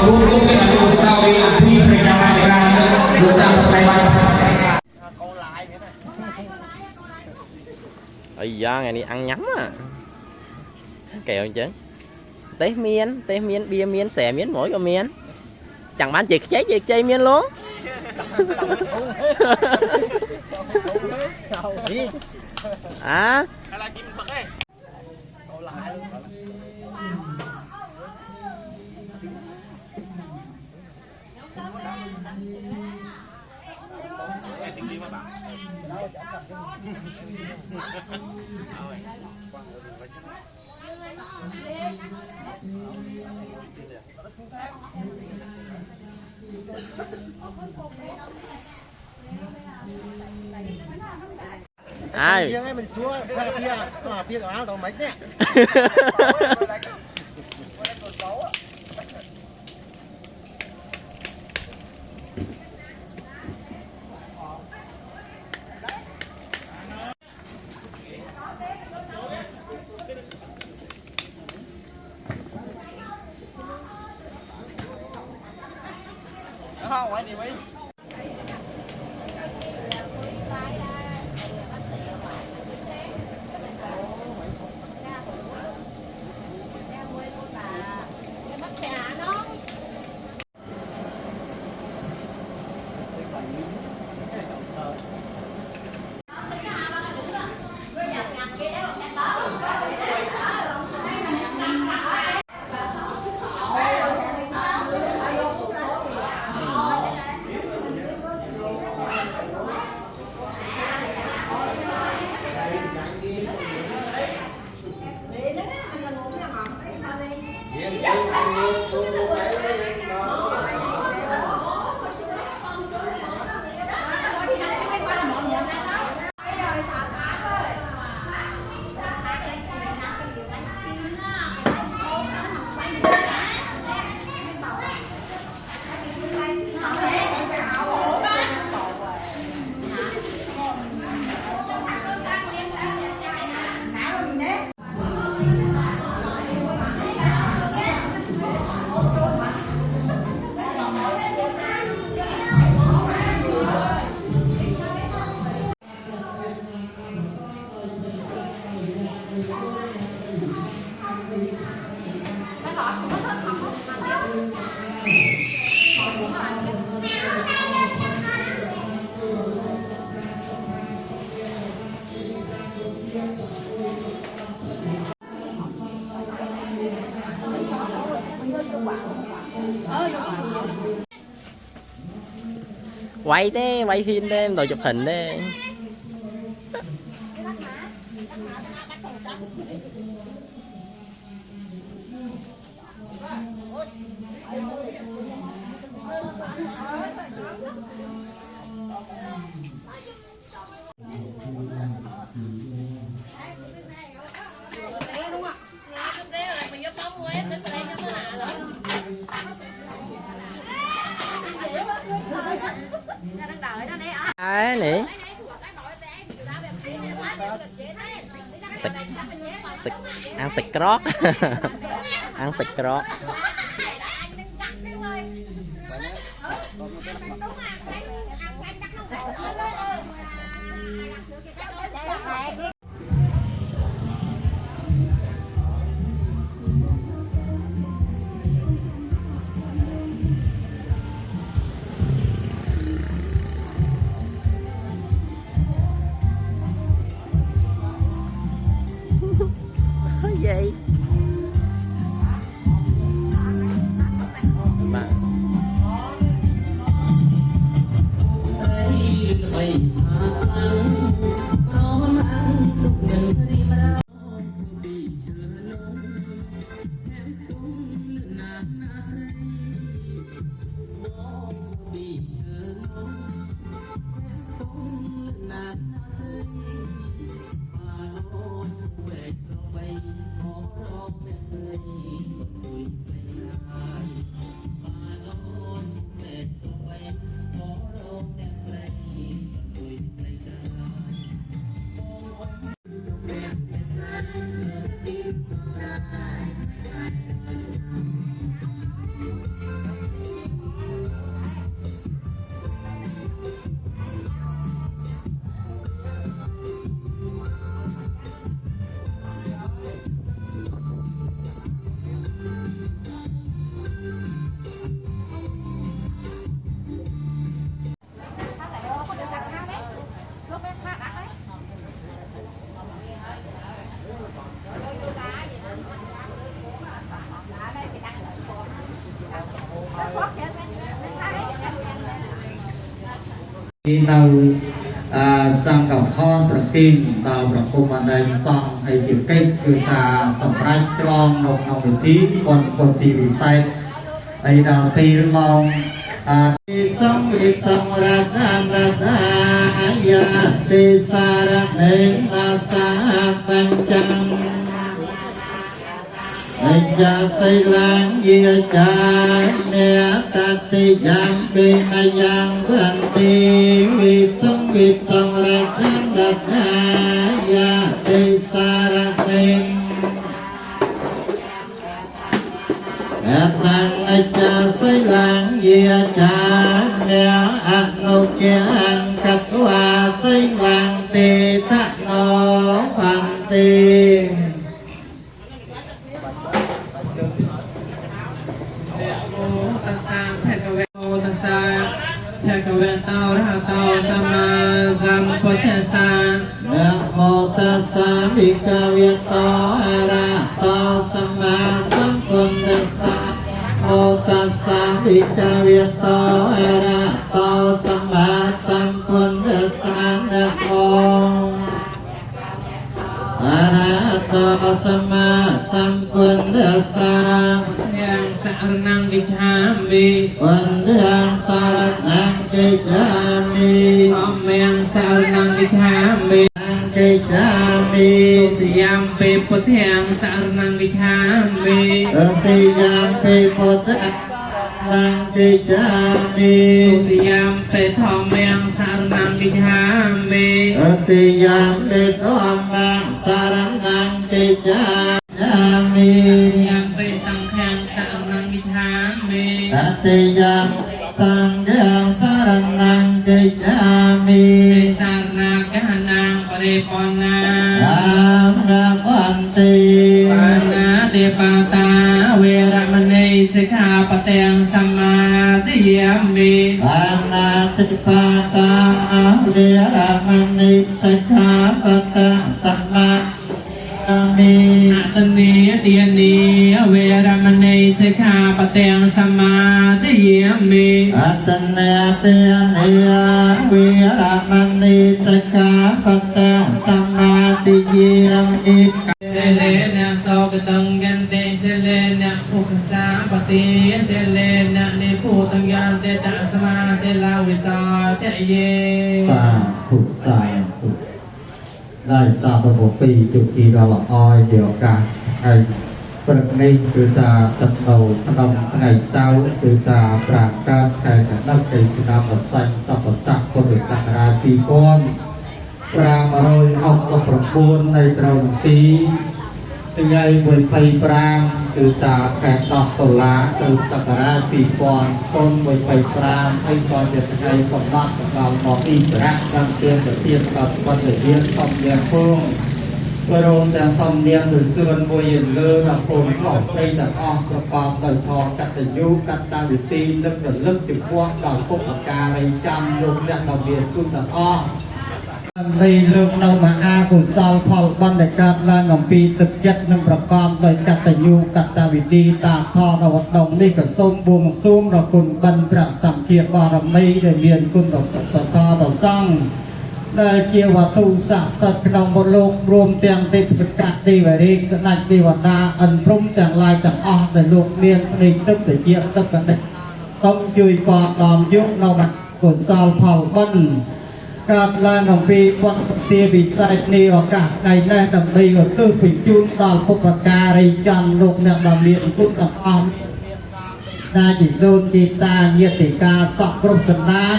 cũng biết là luôn sau đi làm thi phải nhau này ra được ra một tay bay. Ây da, ngày này ăn nhắm à. Kẹo chứ. Tế miên, bia miên, xẻ miên, mỗi cái miên. Chẳng bán chỉ chơi miên luôn. À. Ai mình chúa kia áo đâu mấy nè. Không, anh đi mấy. Quay thế, quay phim đây, rồi chụp hình đây. Ai nè. Ăn xịt rót. Ăn xịt rót. Vậy នៅសង្ឃខនប្រទីនដល់ប្រគំអដែងសង្ឃហើយជាកិច្ចគឺថាសម្រាប់ឆ្លងនៅក្នុងពិធីបុណ្យទីវិសេសហើយដល់ពេលមកសំវិតមរតានតាយាទេសារនេនាសាបញ្ចាំនិយាសីឡាងយាចានេតតិយ៉ាងពេមយ៉ាងវន្តិវិសំវិតមរតានតាយាទេសារនេអតាំងអច្ចាសីឡាងយាចានេអនុជាអង្គតវាសីឡាងទេតណោបន្តិភគវតោរហតោសម្មាសម្ពុទ្ធស្សៈណាមោតស្សៈភិក្ខវតោអរហតោសម្មាសម្ពុទ្ធស្សៈមោតស្សៈភិក្ខវតោអរហតោសម្មាសម្ពុទ្ធស្សៈណាមោអរហតោសម្មាសម្ពុទ្ធស្សៈយ៉ាងសរណង្កិច្ឆាមិវន្ទាំងសរណង្កិច្ឆាមិអមយ៉ាងសរណង្កិច្ឆាមិអង្គិច្ឆាមិទយាមពេពុទ្ធាំសរណង្កិច្ឆាមិទយាមពេពុទ្ធាំសរណង្កិច្ឆាមិទយាមពេធម្មយ៉ាងសរណង្កិច្ឆាមិទយាមពេធម្មយ៉ាងសរណង្កិច្ឆាមិយាមពេសង្ឃាំសរណង្កិច្ឆាមិទយាមសង្ឃាំសរណង្កិច្ឆាមិសរណកហណាងបរិបណាអាមបន្តិបាណាតិបាតាវេរមណីសិក្ខាបទាំងសម្មាទិយាមិបាណាតិបាតាវេរមណីសិក្ខាបទាំងសម្មាមិអតនីទានីវេរមណីសិក្ខាបទាំងសម្មាទិយាមិអតនេទានីវេរមណីសិក្ខាបទាំងសម្មាទិយាមិសិលេនសោកតង្កន្តិសិលេនឧបសាបតិសិលេននិពុតង្យន្តេតសមាសិលាវិសោទយេសាធុសាធុได้ทราบระบบปีจุกีดอลออยเดียวกันไอ้ព្រឹកនេះគឺថាទឹកនៅក្នុងថ្ងៃសៅរ៍គឺថាប្រាកើតខែកដិកនៃឆ្នាំអស័យសពស័កពុទ្ធសករាជ2569នៃត្រូវទីថ្ងៃ25គឺថាខែ10ដុល្លារទៅសករាជ2025ហើយក៏ជាថ្ងៃកំណត់ដល់មកអ៊ីស្រាអែលតាមទានទៅទៀតដល់បន្តរៀនសំលៀងពងព្រមទាំងសំលៀងទៅសឿនមួយលើដល់កូនប្រុសស្រីទាំងអស់ប្រកបដោយធម៌កតញ្ញូកតវិធីនឹករលឹកចំពោះដល់ពុទ្ធការីចាំលោកអ្នកដ៏មានគុណទាំងអស់ដើម្បីលើកនៅមហាកុសលផលបណ្ឌកើតឡើងអំពីទឹកចិត្តនិងប្រកបដោយកតញ្ញូកតវិធីតាមខនវត្តមនេះក៏សូមបួងសួងដល់គុណបិណ្ឌព្រះសម្ភារបារមីដែលមានគុណបន្តដល់សង្ឃដែលជាវត្ថុស័ក្តិសិទ្ធិក្នុងបុលោករួមទាំងទេពកៈទេវរាជស្ដេចទេវតាអិនព្រំទាំងឡាយទាំងអស់ដែលលោកមានភ្នែកទឹកទៅជាទឹកកតិតុំជួយបដដំយុគនៅមហាកុសលផលបណ្ឌកើតឡើងអំពីបុណ្យទាពិសេសនេះឱកាសថ្ងៃនេះដើម្បីឧទ្ទិសបញ្ជូនដល់ពុទ្ធការីជនលោកអ្នកដ៏មានគុណទាំងអស់ដែលជាដូនជាតាញាតិកាសពគ្រប់សន្តាន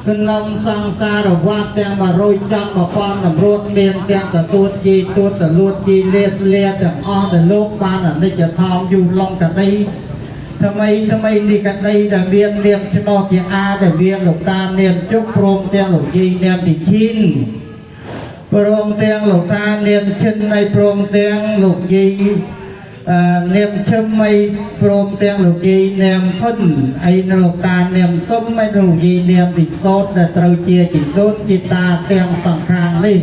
ក្នុងសង្សារវដ្តទាំង100ចំ1000តម្រួតមានទាំងទទួលជីទួតលួតជីលាតលាទាំងអស់ដែលលោកបានអនិច្ចធម្មយូរឡងកដីថ្មីនេះកដីដែលមាននាមឈ្មោះជាអាដែលមានលោកតានាមជុកព្រមទាំងលោកយាយនាមទីឈិនព្រមទាំងលោកតានាមឈិននៃព្រមទាំងលោកយាយនាមឈឹមឲ្យព្រមទាំងលោកយាយនាមហ៊ុនហើយនៅលោកតានាមសុំឲ្យលោកយាយនាមពិសោធដែលត្រូវជាជីដូនជាតាទាំងសង្ខាងនេះ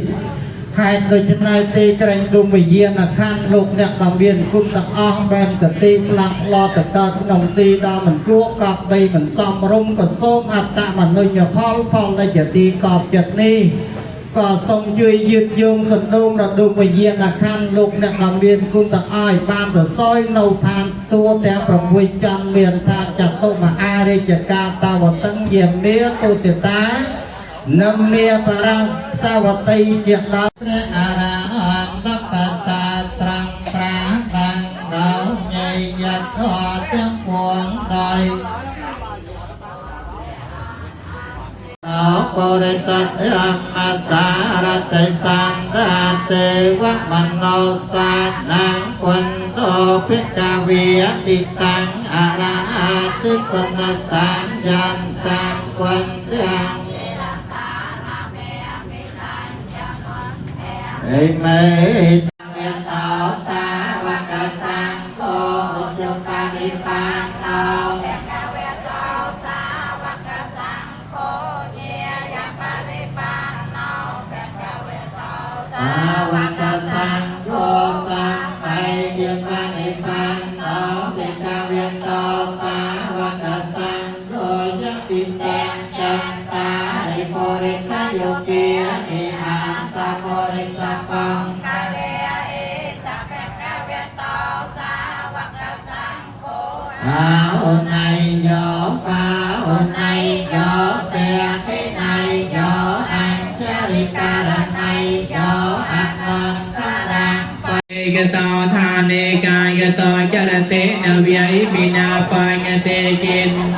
hai đôi chân này tì cảnh đùm vì nhiên là khăn lục nhạc đồng viên cung tạc ong bên cả tim lặng lo tất cả nồng tì đo mình chúa cọp bây mình xóm rung có xôm hạt tạ mà nơi nhà phol đây chả tì cọp chật ni có sông duy duyệt dương sân đôn là đùm vì nhiên là khăn lục nhạc đồng viên cung tạc oi ban từ soi nâu than tua téo trọng quy chân miền tha chặt tô mà ai đây chả ca ta vào tân diệm mía tô sẽ tá nâm mía bà ra sa vật tây triệt đó a ra hàn đắc bà ta trăng trá đăng đảo nhảy nhật thọ tiếng cuồng đời đảo bồ đề tát âm ma ta ra tây tam đa tê vắc man nô sa năng quân đô phiết ca vi ti tăng a ra tích quân na sang yan tăng quân tăng Amen. Nguyện tạo xa và cả sang cô một chung ca đi phan nào nguyện ca nguyện tạo xa và cả sang cô nhẹ và ca đi phan nào nguyện ca nguyện tạo xa và cả sang cô sang hay nguyện ca đi phan nào nguyện ca nguyện tạo xa và cả sang cô nhất tin đen chân ta đi phô đi xa yêu kia đi hàn ta phô đi xa phong ca lê ý sa phép ca viện tao xa hoặc là sang cô ôn này gió pha ôn này gió tè cái này gió anh cha đi ca đàn này gió anh non ca đàn Gato thane ka gato charate navyai bina panyate kin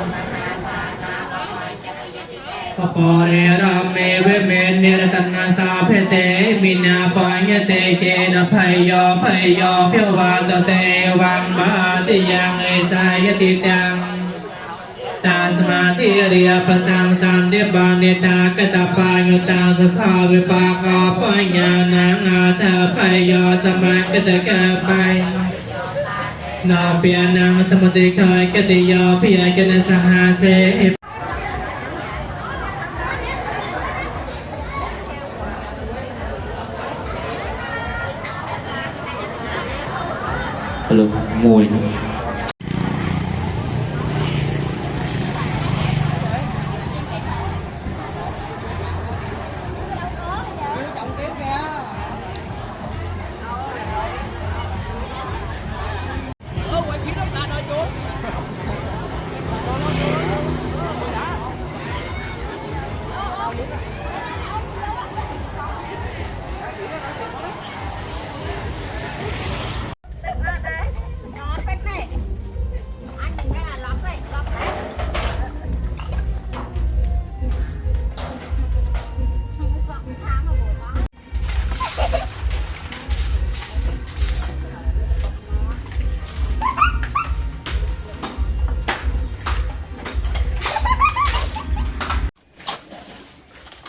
Papore rame veme niratanna saphete bina panyate kin phayo phyo vandate vang bhati yang esayati tang Tasmati riya pasang sandhi banita katapanyuta sukha vipaka panyanang ata phayo samakata kapai Na pianang samadikha katiyo piyakana sahase Hello, mùi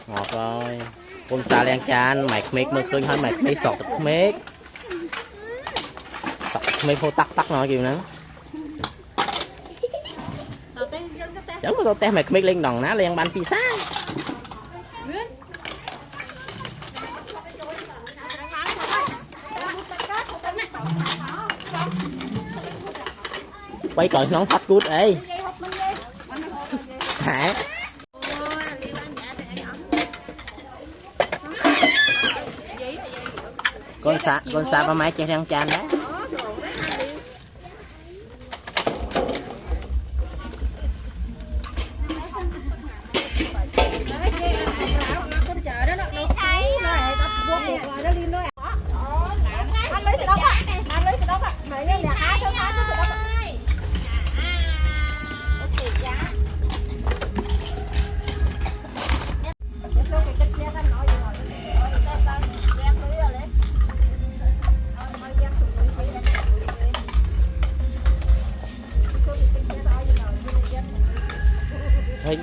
ngọt rồi con xà len chan mạch miết mới khơi hơi mạch miết sọt miết hô tắc tắc nói kiểu nữa chẳng có tao mạch miết lên đòn ná lên ban phi xa quay cởi nón phát cút ấy hả con sa ba máy chén răng chan đấy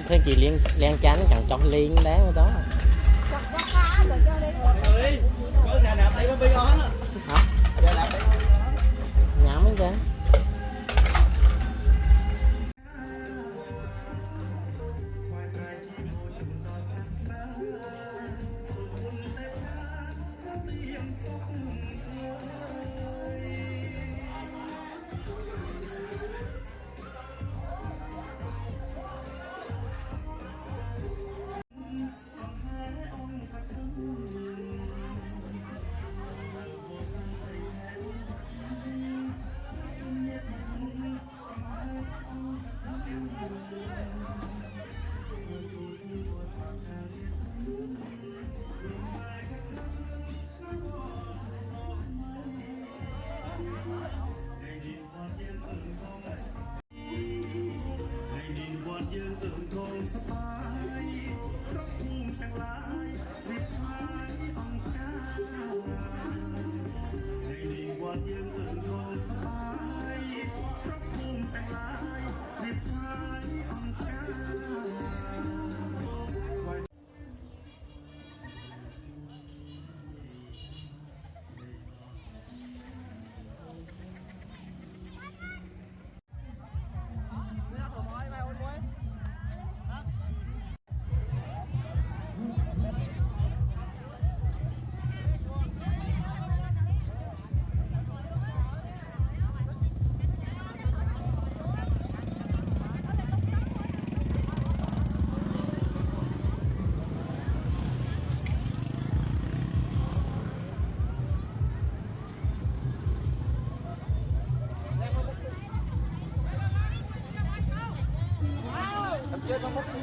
Thôi chị liên chán chẳng chọc liên đá ở đó hả? Nhắm mấy cái เ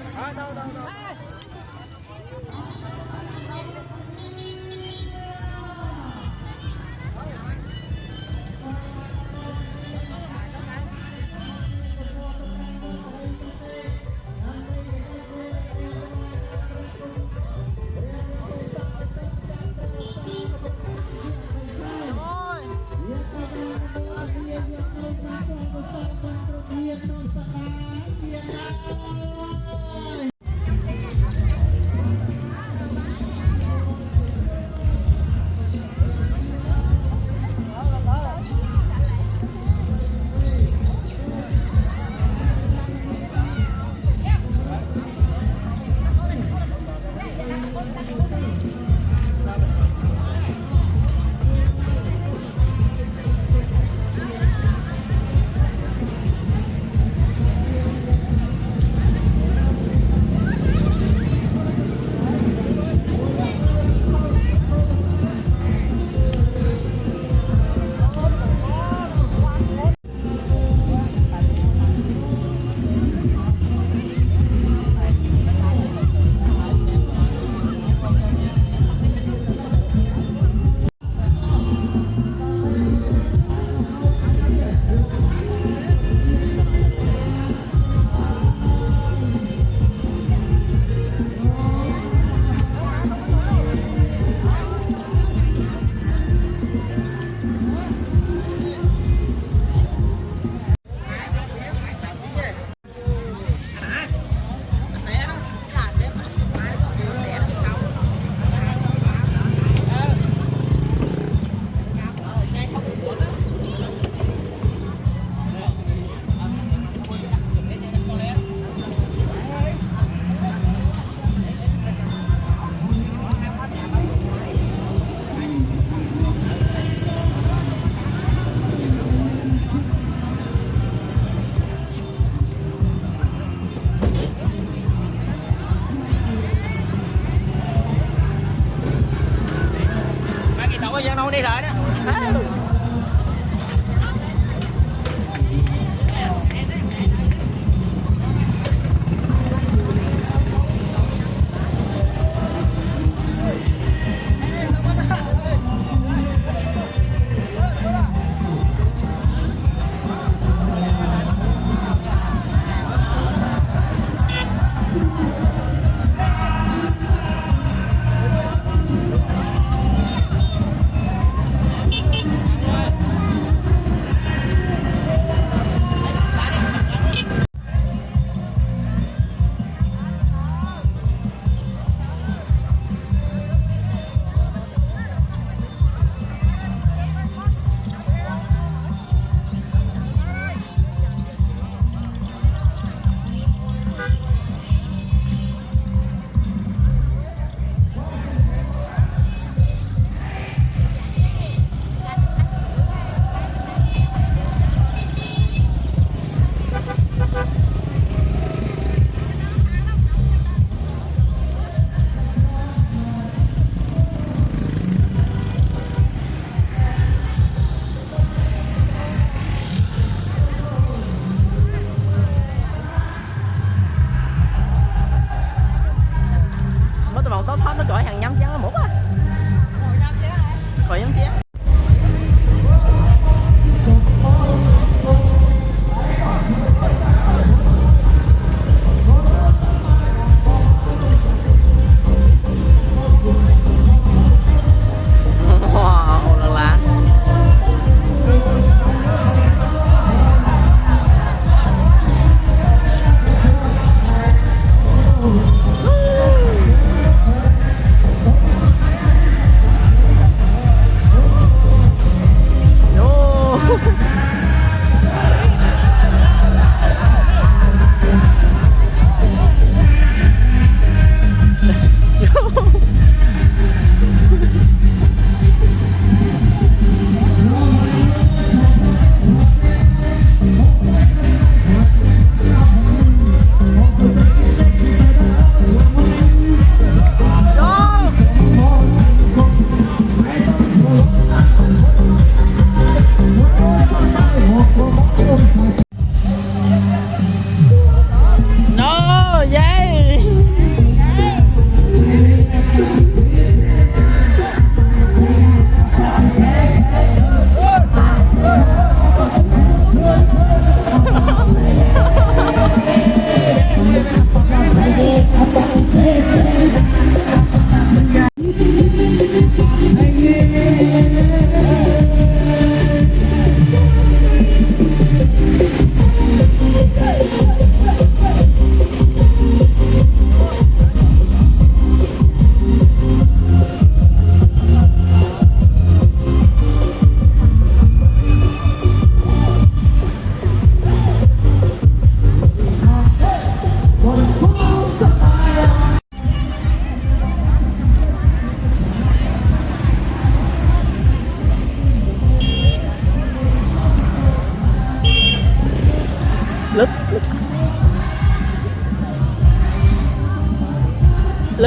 lực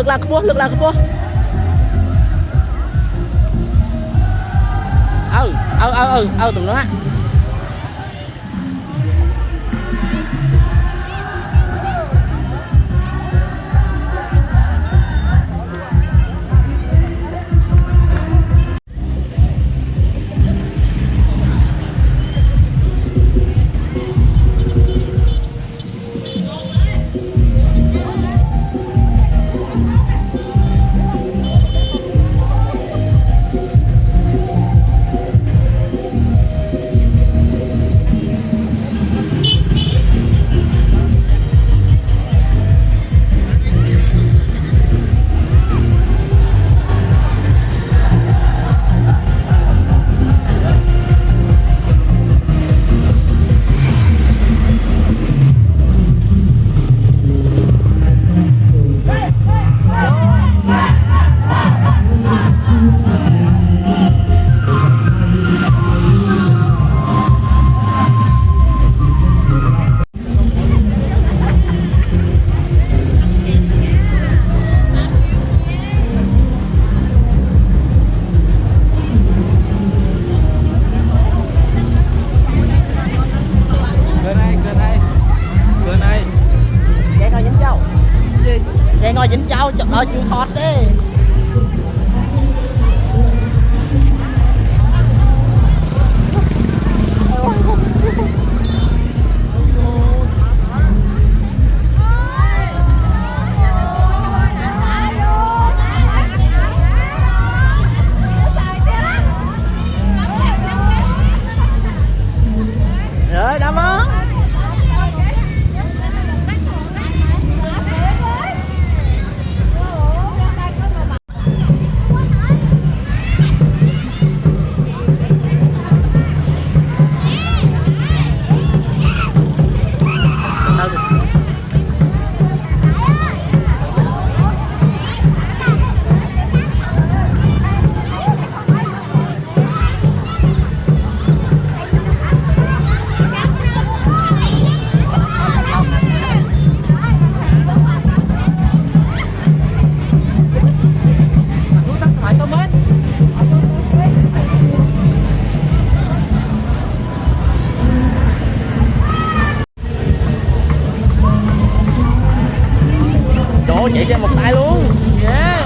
là cua tụi nó ngồi dính cháu ở chịu thoát đi. Rồi đám á. Chạy xe một tay luôn. Yeah.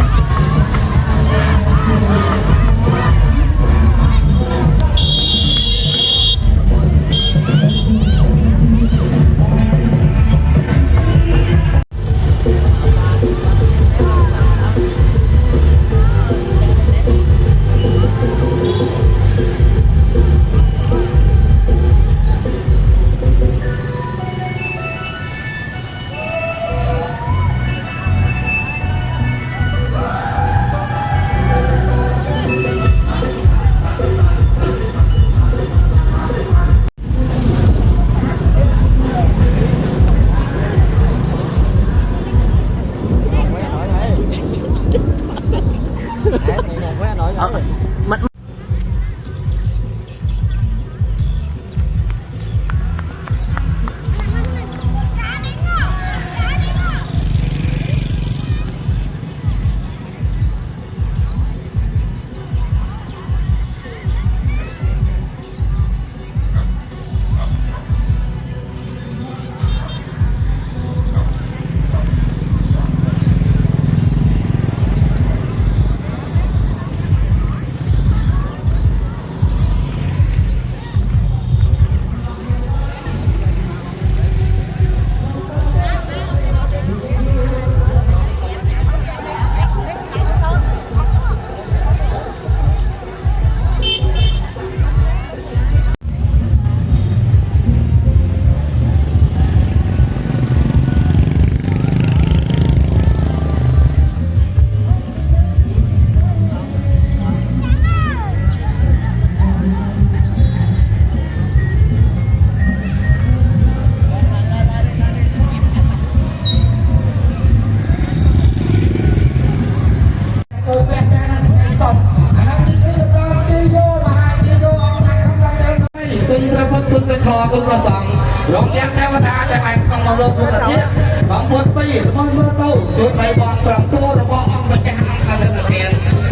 Tung ra bất tung ra thò tung ra sòng รองยังแนวทางแต่ไอ้คำมาลบบุตรเทียสองคนปีมันเมื่อโตจุดไปบอลปรับตัวระบองมันจะห่างกันจะเปลี่ยน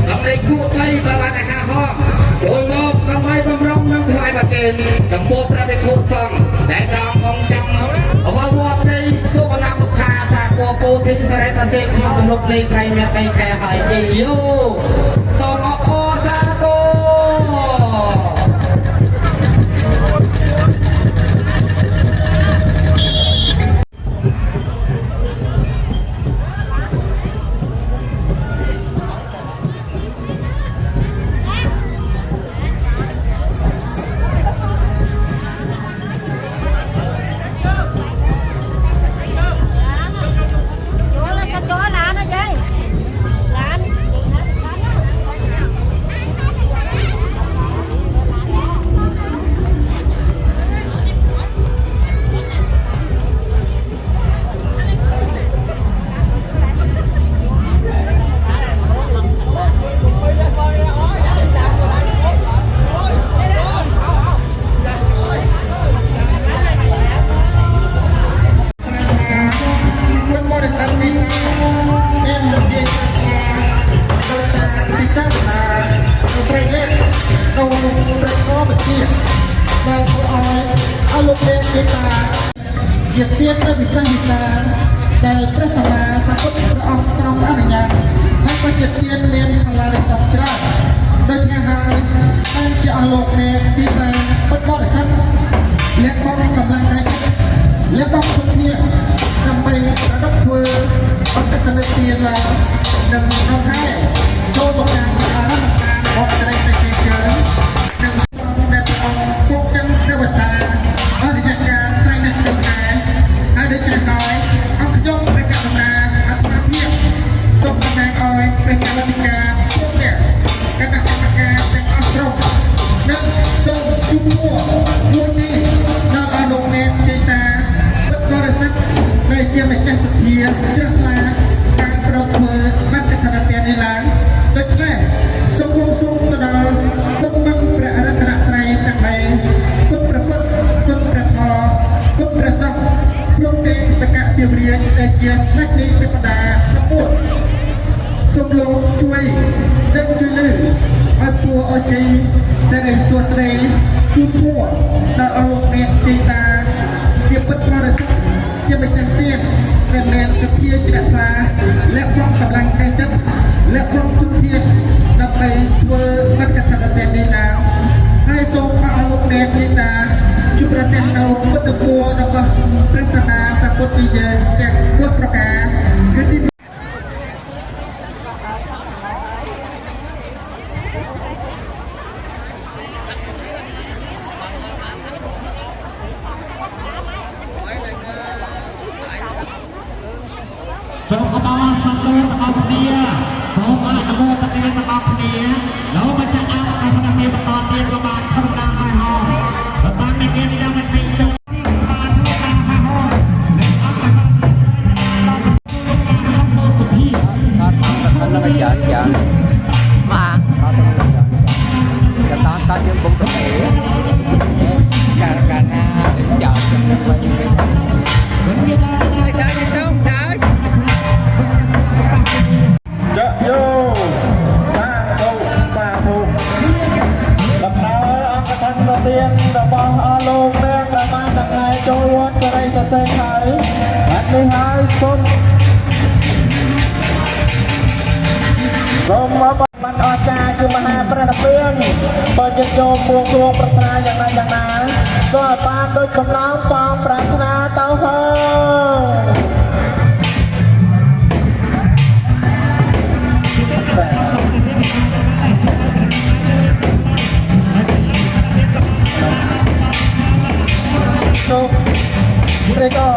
ลำเล็กคู่ไปประมาณ5 ห้องโดยโลกทำไมบำรุงน้ำลายมาเกณฑ์กับพวกประเป็นคู่ซองแต่ดาวของจังเอาว่าวอดในสุวรรณบุคาสากัวโปทิสเรตเซกมาบำรุงในไทยเมียไปแค่หายปีโยสองอโอซาโกเหยียบเตี้ยนได้วิสัยการแต่พระสมมาสัพพุทธองค์ตรองอนุญาตให้ก็เหยียบเตี้ยนเรียนพลาได้สองจ้าโดยที่หายอันจะอารมณ์ในตีตาปัดบอดสั้นและป้องกำลังใจและป้องทุกเที่ยงนำไประดับทัวร์ปัจจัยเตียนลาวนำน้องให้โจมการอารัมการบอดอะไรในเชียร์นำต้องในองค์ตกจังในภาษาอริยการไตรในตำนานให้ได้จะคอยเอาขยมในการตำนานอัตมาเพียบส่งตำแหน่งออยในการรัฐการพวกเนี่ยการตัดการเป็นอัตรงนั่งส่งจุ่มหัวล้วนนี้นำอารมณ์เนตเจตาวัดบริษัทในเจียมในแก่เสถียรเจ้าลาการประเมินมันจะขนาดเตียนในหลังโดยแรกสมวงสมตระทุกบังประรัตนไตรต่างใดทุกประพฤติทุกประทอทุกประสบรวมถึงสกัดเตียมเรียนในเจียสนักนี้เป็นประดาทั้งหมดสมลงช่วยเดินช่วยลืออันปัวอันจีเสด็จส่วนเสด็จจุดหัวดาวอารมณ์เนตจีตาเกี่ยวกับประสิทธิ์เกี่ยวกับจังเตียนแต่แมนสเทียจิตตาและป้องกำลังใจจัดและป้องทุกเทียนนำไปทัวร์มันกระทันเตียนในลาวให้ทรงอารมณ์เนตจีตาจุดประเด็นเราพุทธปัวแล้วก็พระสมมาสัพพุทธิเยนแจกพุทธประกาศคือที่សូមអបអរសាទរទាំងអស់គ្នាសូមអនុមោទនាទាំងអស់គ្នាលោកម្ចាស់អង្គអភិបាលបន្តទៀតក៏បានធម្មតាហើយហោបើបានតែគេចាំមិនទីទៅបានធម្មតាហើយហោអ្នកអង្គសុភីបាទបានតែយ៉ាងមកកតាតាយើងពុំប្រទេការណាយ៉ាងវិញមិនមានតែសាយទៅសាយจะโยสาธุสาธุดำเนินអង្គทัនប្រទានរបស់អស់លោកអ្នកដែលបានថ្ងៃចូលវត្តសិរីសរសេរហើយបាត់នេះហើយសូមអបបានអស្ចារ្យគឺមហាព្រះនិព្វានបើចិត្តចូលពួងសួងប្រាថ្នាយ៉ាងណាយ៉ាងណាក៏ឲ្យបានដូចកំណើបងប្រាថ្នាទៅហើយសូមព្រះក៏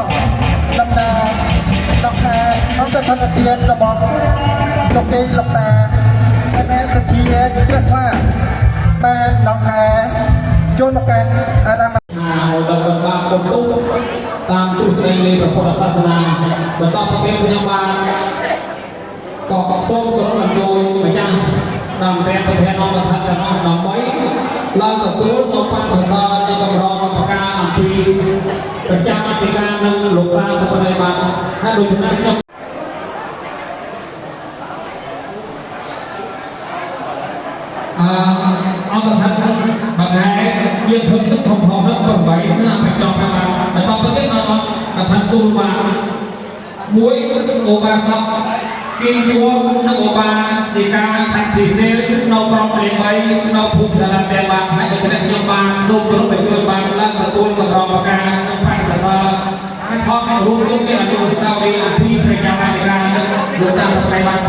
ដំណើរដល់ខែអង្គធនទានរបស់លោកទេលោកតាហើយមានសទ្ធាជ្រះថ្លាបានដល់ខែចូលមកកាន់អារាមដល់បានពុទ្ធតាមទស្សនីយព្រះពុទ្ធសាសនាបន្តប្រកបខ្ញុំបានក៏សូមគោរពអញ្ជើញម្ចាស់តាមព្រះប្រធានអង្គថាទាំងអស់ដើម្បី ឡើងទទួលនៅបច្ចុប្បន្ននៃកម្រងប្រការអំពីប្រចាំអធិការនិងលោកតាទៅប្រតិបត្តិហើយដូច្នេះខ្ញុំអង្គថាបngàyយើងធ្វើទឹកធំៗនោះក៏បីណាបញ្ចប់ហើយបាទបន្តទៅទៀតអត់ថាគូបាទមួយអូបាសពពីជួននៅអូបាសិកាថាពិសេសនៅប្រកលេខ3នៅភូមិសាលាតែបាទហើយដូចនេះខ្ញុំបានសូមប្រពៃជួយបានឡើងទទួលកម្រងប្រការក្នុងបច្ចុប្បន្នហើយខំរួមគ្នាអនុស្សាវរីយ៍អភិប្រចាំរាជការលោកតាប្រៃបាទ